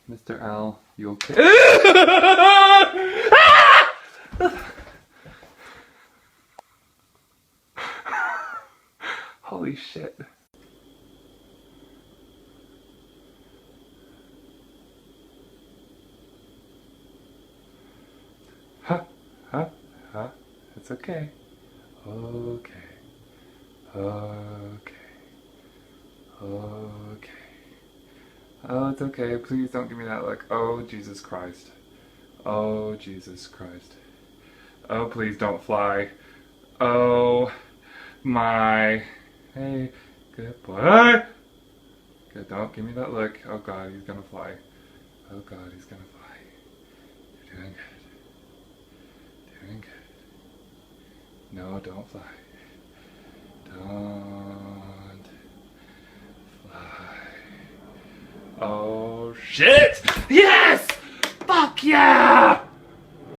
Mr. L, you okay? Holy shit. Huh? Huh? Huh? It's okay. Okay. Okay. Okay. Oh, it's okay. Please don't give me that look. Oh, Jesus Christ. Oh, Jesus Christ. Oh, please don't fly. Oh, my. Hey, good boy. Good, don't give me that look. Oh, God, he's gonna fly. Oh, God, he's gonna fly. You're doing good. Doing good. No, don't fly. Don't fly. Oh, shit! Yes! Fuck yeah!